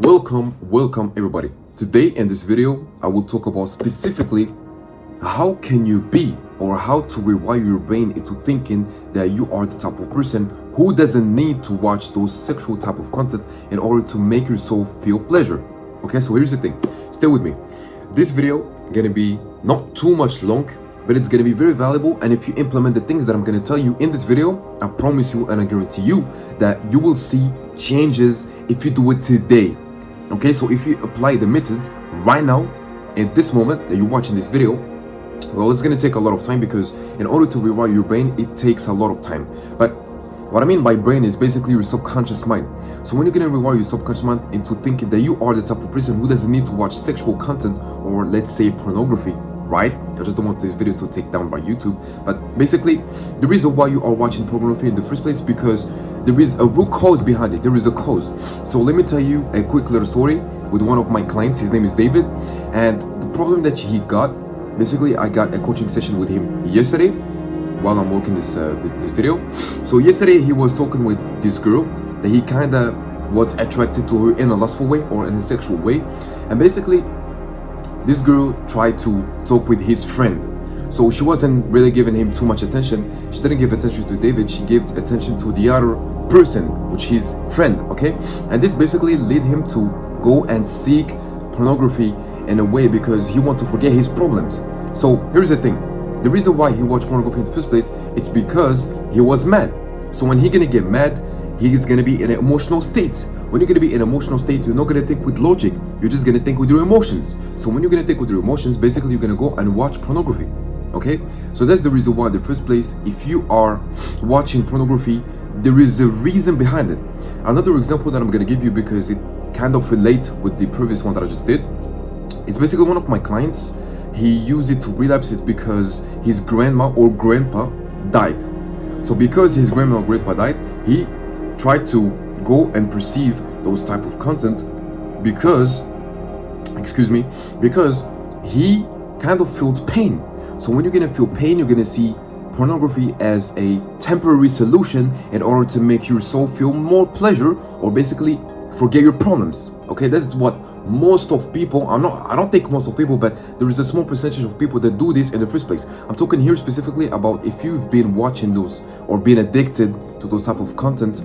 Welcome everybody. Today in this video, I will talk about specifically how can you be or how to rewire your brain into thinking that you are the type of person who doesn't need to watch those sexual type of content in order to make yourself feel pleasure. Okay, so here's the thing. Stay with me. This video gonna be not too much long, but it's gonna be very valuable, and if you implement the things that I'm gonna tell you in this video, I promise you and I guarantee you that you will see changes if you do it today. Okay, so if you apply the methods right now, in this moment that you're watching this video, well, it's gonna take a lot of time because in order to rewire your brain, it takes a lot of time. But what I mean by brain is basically your subconscious mind. So when you're gonna rewire your subconscious mind into thinking that you are the type of person who doesn't need to watch sexual content or let's say pornography, right? I just don't want this video to take down by YouTube. But basically, the reason why you are watching pornography in the first place is because there is a root cause behind it. There is a cause. So let me tell you a quick little story with one of my clients. His name is David, and the problem that he got, basically, I got a coaching session with him yesterday while I'm working this video. So yesterday he was talking with this girl that he kind of was attracted to her in a lustful way or in a sexual way, and basically this girl tried to talk with his friend. So she wasn't really giving him too much attention. She didn't give attention to David. She gave attention to the other person, which is his friend, okay? And this basically led him to go and seek pornography in a way because he wanted to forget his problems. So here's the thing. The reason why he watched pornography in the first place, it's because he was mad. So when he's gonna get mad, he's gonna be in an emotional state. When you're gonna be in an emotional state, you're not gonna think with logic. You're just gonna think with your emotions. So when you're gonna think with your emotions, basically you're gonna go and watch pornography. Okay? So that's the reason why in the first place, if you are watching pornography, there is a reason behind it. Another example that I'm gonna give you because it kind of relates with the previous one that I just did. It's basically one of my clients. He used it to relapse it because his grandma or grandpa died. So because his grandma or grandpa died, he tried to go and perceive those type of content because he kind of felt pain. So when you're gonna feel pain, you're gonna see pornography as a temporary solution in order to make yourself feel more pleasure or basically forget your problems. Okay, that's what most of people, I don't think most of people, but there is a small percentage of people that do this in the first place. I'm talking here specifically about if you've been watching those or been addicted to those type of content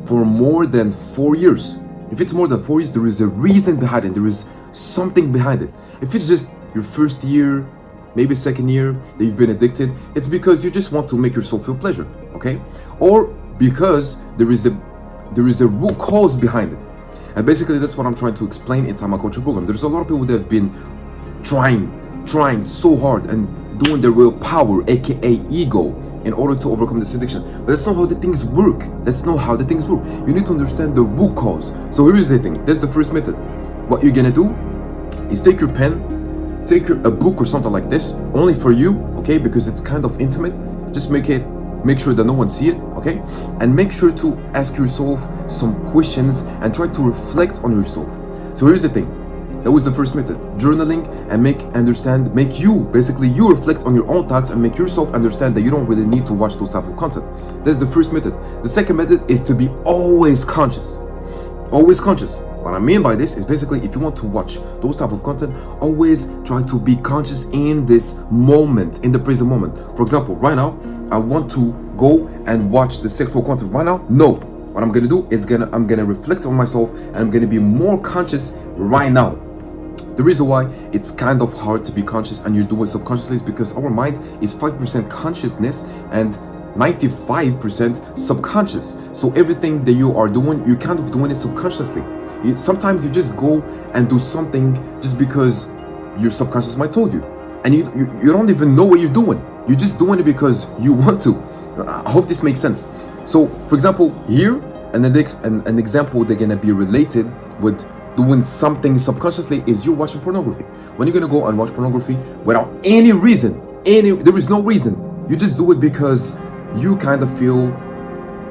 for more than 4 years. If it's more than 4 years, there is a reason behind it. There is something behind it. If it's just your first year, maybe second year that you've been addicted, it's because you just want to make yourself feel pleasure, okay? Or because there is a root cause behind it. And basically that's what I'm trying to explain inside my coaching program. There's a lot of people that have been trying so hard and doing their real power, aka ego, in order to overcome this addiction. But that's not how the things work. That's not how the things work. You need to understand the root cause. So here is the thing. That's the first method. What you're gonna do is take your pen, take a book or something like this, only for you, okay? Because it's kind of intimate. Just make sure that no one see it, okay? And make sure to ask yourself some questions and try to reflect on yourself. So here's the thing. That was the first method, journaling, and make you reflect on your own thoughts and make yourself understand that you don't really need to watch those type of content. That's the first method. The second method is to be always conscious. Always conscious. What I mean by this is basically if you want to watch those type of content, always try to be conscious in this moment, in the present moment. For example, right now, I want to go and watch the sexual content right now. No, what I'm gonna do is I'm gonna reflect on myself and I'm gonna be more conscious right now. The reason why it's kind of hard to be conscious and you do it subconsciously is because our mind is 5% consciousness and 95% subconscious. So everything that you are doing, you're kind of doing it subconsciously. Sometimes you just go and do something just because your subconscious mind told you. And you don't even know what you're doing. You're just doing it because you want to. I hope this makes sense. So, for example, here, an example they're gonna be related with doing something subconsciously is you watching pornography. When you're gonna go and watch pornography without any reason, there is no reason. You just do it because you kind of feel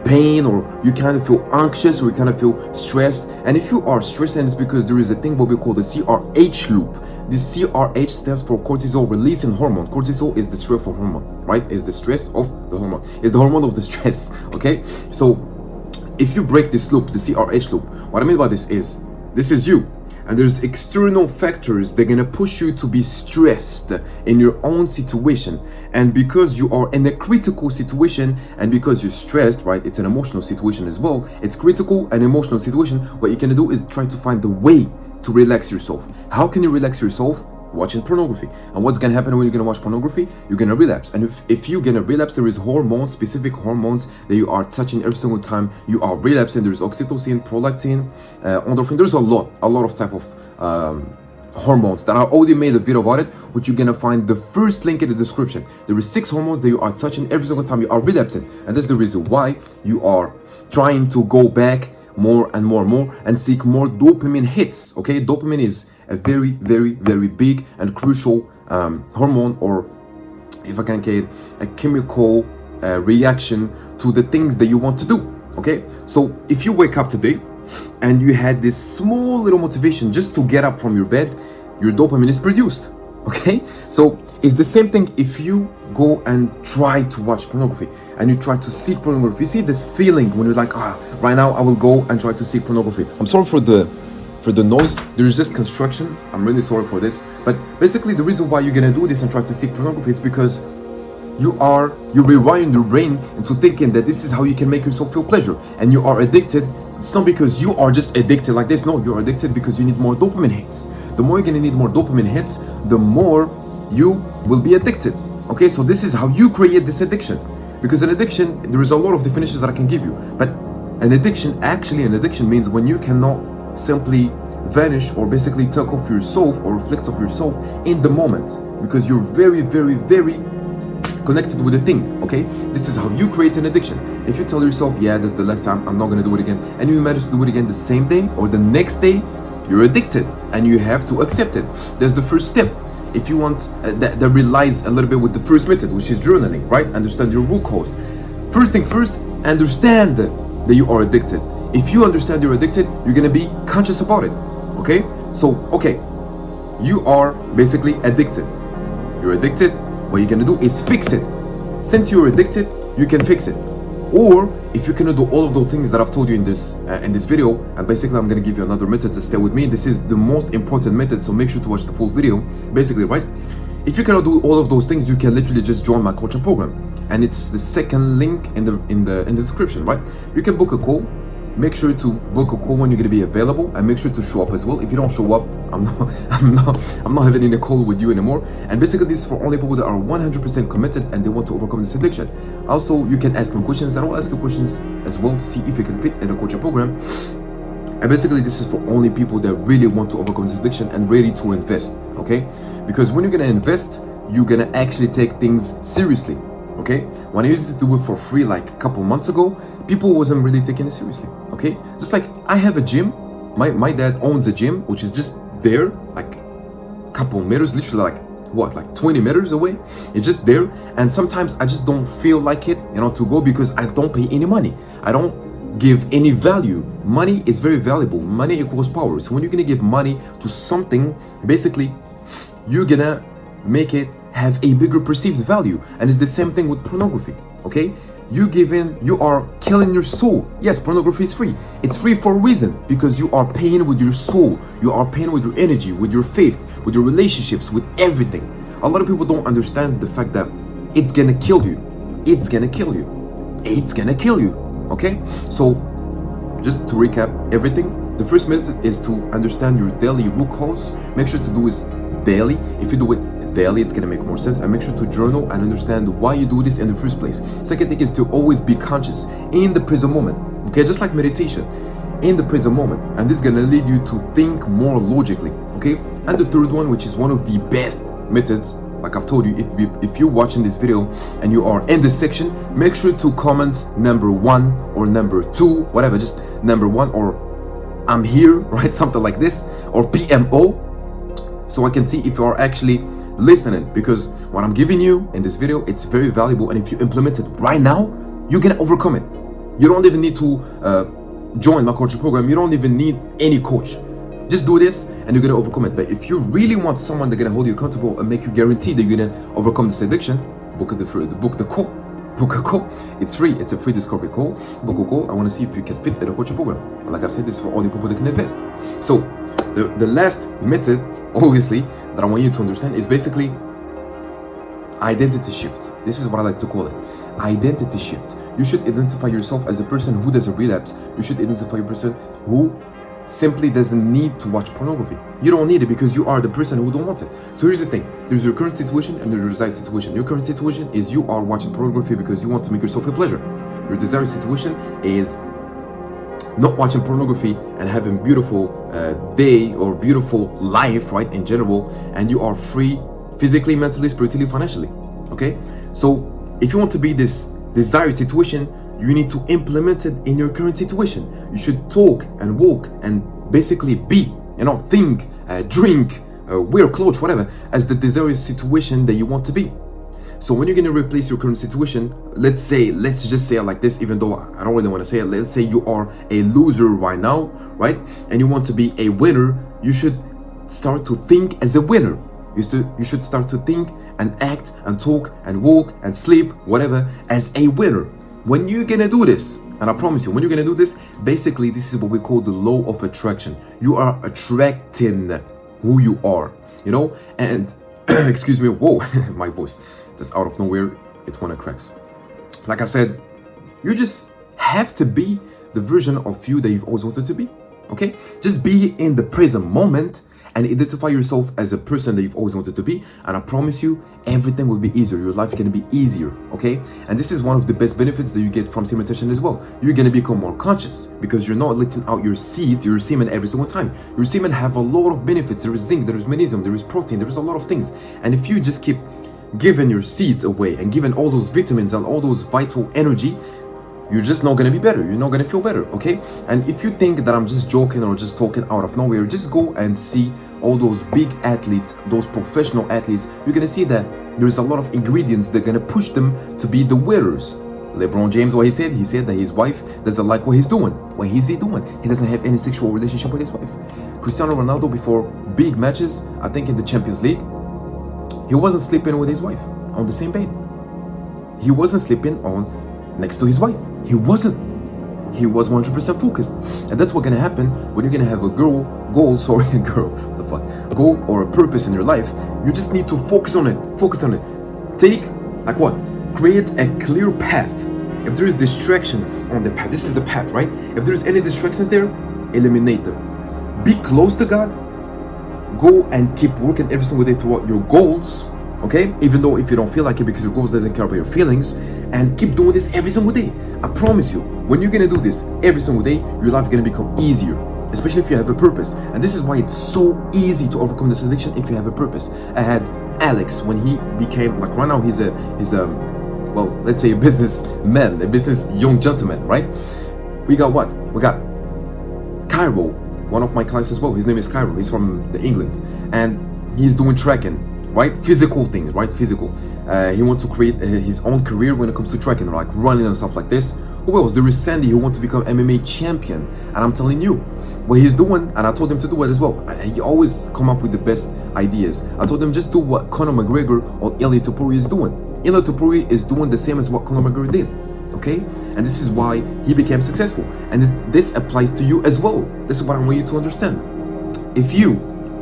pain or you kind of feel anxious or you kind of feel stressed. And if you are stressed, then it's because there is a thing what we call the CRH loop. This CRH stands for cortisol releasing hormone. Cortisol is the stress hormone, right? Is the stress of the hormone. Is the hormone of the stress, okay? So if you break this loop, the CRH loop, what I mean by this is This is you. And there's external factors that are gonna push you to be stressed in your own situation. And because you are in a critical situation and because you're stressed, right? It's an emotional situation as well. It's critical and emotional situation. What you can do is try to find the way to relax yourself. How can you relax yourself? Watching pornography. And what's gonna happen when you're gonna watch pornography? You're gonna relapse. And if you're gonna relapse, there is hormones, specific hormones that you are touching every single time you are relapsing. There's oxytocin, prolactin, endorphin. There's a lot of type of hormones that I already made a video about it, which you're gonna find the first link in the description. There is 6 hormones that you are touching every single time you are relapsing, and that's the reason why you are trying to go back more and more and seek more dopamine hits. Okay, dopamine is a very big and crucial hormone, or if I can call it, a chemical reaction to the things that you want to do. Okay, so if you wake up today and you had this small little motivation just to get up from your bed, your dopamine is produced. Okay, so it's the same thing if you go and try to watch pornography and you try to seek pornography. You see this feeling when you're like, right now I will go and try to seek pornography. I'm sorry for the noise. There's just constructions. I'm really sorry for this. But basically the reason why you're gonna do this and try to seek pornography is because you rewiring your brain into thinking that this is how you can make yourself feel pleasure, and you are addicted. It's not because you are just addicted like this. No, you're addicted because you need more dopamine hits. The more you're gonna need more dopamine hits, the more you will be addicted. Okay, so this is how you create this addiction. Because an addiction, there is a lot of definitions that I can give you, but an addiction means when you cannot simply vanish or basically take off yourself or reflect off yourself in the moment, because you're very connected with the thing. Okay, this is how you create an addiction. If you tell yourself, yeah, that's the last time, I'm not gonna do it again, and you manage to do it again the same day or the next day, you're addicted and you have to accept it. That's the first step. If you want that relies a little bit with the first method, which is journaling, right? Understand your root cause. First thing first, understand that you are addicted. If you understand you're addicted, you're gonna be conscious about it. Okay, so you are basically addicted. You're addicted. What you're gonna do is fix it. Since you're addicted, you can fix it. Or if you cannot do all of those things that I've told you in this video, and basically I'm gonna give you another method to stay with me. This is the most important method, so make sure to watch the full video. Basically, right? If you cannot do all of those things, you can literally just join my coaching program, and it's the second link in the description, right? You can book a call. Make sure to book a call when you're gonna be available, and make sure to show up as well. If you don't show up, I'm not having any call with you anymore. And basically this is for only people that are 100% committed and they want to overcome this addiction. Also, you can ask me questions, and I'll ask you questions as well to see if you can fit in a coaching program. And basically this is for only people that really want to overcome this addiction and ready to invest. Okay, because when you're gonna invest, you're gonna actually take things seriously. Okay, when I used to do it for free like a couple months ago, people wasn't really taking it seriously. Okay, just like I have a gym, my dad owns a gym which is just there, like a couple meters, literally like 20 meters away. It's just there, and sometimes I just don't feel like it, to go, because I don't pay any money. I don't give any value. Money is very valuable. Money equals power. So when you're gonna give money to something, basically you're gonna make it have a bigger perceived value. And it's the same thing with pornography. Okay, you are killing your soul. Yes, pornography is free. It's free for a reason, because you are paying with your soul. You are paying with your energy, with your faith, with your relationships, with everything. A lot of people don't understand the fact that it's gonna kill you. It's gonna kill you. It's gonna kill you. Okay, so just to recap everything, the first method is to understand your daily root cause. Make sure to do this daily. If you do it daily, it's gonna make more sense. And make sure to journal and understand why you do this in the first place. Second thing is to always be conscious in the present moment. Okay, just like meditation, in the present moment, and this is gonna lead you to think more logically. Okay, and the third one, which is one of the best methods, like I've told you, if you're watching this video and you are in this section, make sure to comment number 1 or number 2, whatever, just number 1 or I'm here, right, something like this, or PMO, so I can see if you are actually listening, because what I'm giving you in this video, it's very valuable, and if you implement it right now, you're gonna overcome it. You don't even need to join my coaching program. You don't even need any coach. Just do this and you're gonna overcome it. But if you really want someone that's gonna hold you accountable and make you guarantee that you're gonna overcome this addiction, book the call. book a call. It's free. It's a free discovery call. Book a call. I want to see if you can fit in a coaching program. Like I've said, this is for all the people that can invest. So the last method, obviously, that I want you to understand is basically identity shift. This is what I like to call it. Identity shift. You should identify yourself as a person who doesn't relapse. You should identify a person who simply doesn't need to watch pornography. You don't need it because you are the person who don't want it. So here's the thing. There's your current situation and your desired situation. Your current situation is you are watching pornography because you want to make yourself feel pleasure. Your desired situation is not watching pornography and having beautiful day or beautiful life, right, in general, and you are free physically, mentally, spiritually, financially. Okay? So if you want to be this desired situation, you need to implement it in your current situation. You should talk and walk and basically be, think, drink, wear clothes, whatever, as the desired situation that you want to be. So when you're going to replace your current situation, let's just say it like this, even though I don't really want to say it. Let's say you are a loser right now, right? And you want to be a winner. You should start to think as a winner. You should start to think and act and talk and walk and sleep, whatever, as a winner. When you're gonna do this, and I promise you, when you're gonna do this, basically this is what we call the law of attraction. You are attracting who you are, and excuse me, whoa, my voice, just out of nowhere, it's one of cracks. Like I've said, you just have to be the version of you that you've always wanted to be, okay? Just be in the present moment and identify yourself as a person that you've always wanted to be, and I promise you, everything will be easier. Your life is going to be easier, okay? And this is one of the best benefits that you get from semen retention as well. You're going to become more conscious because you're not letting out your semen every single time. Your semen have a lot of benefits. There is zinc, there is magnesium, there is protein, there is a lot of things. And if you just keep giving your seeds away and giving all those vitamins and all those vital energy, you're just not going to be better. You're not going to feel better, okay? And if you think that I'm just joking or just talking out of nowhere, just go and see all those big athletes, those professional athletes. You're going to see that there's a lot of ingredients that are going to push them to be the winners. LeBron James, what he said that his wife doesn't like what he's doing. What is he doing? He doesn't have any sexual relationship with his wife. Cristiano Ronaldo, before big matches, I think in the Champions League, he wasn't sleeping with his wife on the same bed. He wasn't sleeping next to his wife. He was 100% focused. And that's what's gonna happen when you're gonna have a goal or a purpose in your life. You just need to focus on it. Take, create a clear path. If there is distractions on the path, this is the path, right? If there's any distractions there, eliminate them. Be close to God. Go and keep working every single day toward your goals, okay? Even though if you don't feel like it because your goals doesn't care about your feelings, and keep doing this every single day. I promise you, when you're gonna do this every single day, your life is gonna become easier, especially if you have a purpose. And this is why it's so easy to overcome this addiction if you have a purpose. I had Alex when he became right now he's a let's say a businessman, a business young gentleman, right? We got Cairo, one of my clients as well. His name is Cairo. He's from England, and he's doing trekking. Right, physical things, right? Physical. He wants to create his own career when it comes to trekking, like running and stuff like this. Who else? There is Sandy who wants to become MMA champion, and I'm telling you, what he's doing, and I told him to do it as well. He always come up with the best ideas. I told him just do what Conor McGregor or Ilia Topuria is doing. Ilia Topuria is doing the same as what Conor McGregor did. Okay, and this is why he became successful, and this applies to you as well. This is what I want you to understand. If you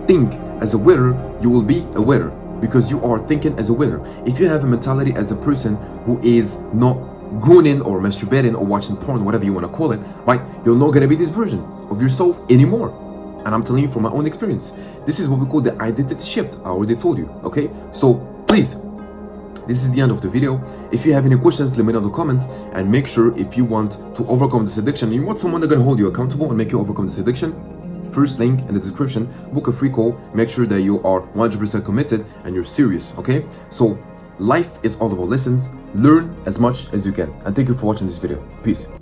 think as a winner, you will be a winner because you are thinking as a winner. If you have a mentality as a person who is not gooning or masturbating or watching porn, whatever you want to call it, right, you're not going to be this version of yourself anymore. And I'm telling you from my own experience, this is what we call the identity shift. I already told you, okay? So please, this is the end of the video. If you have any questions, let me know in the comments, and make sure if you want to overcome this addiction, you want someone that's going to hold you accountable and make you overcome this addiction, first link in the description, book a free call. Make sure that you are 100% committed and you're serious, okay? So life is all about lessons. Learn as much as you can. And thank you for watching this video. Peace.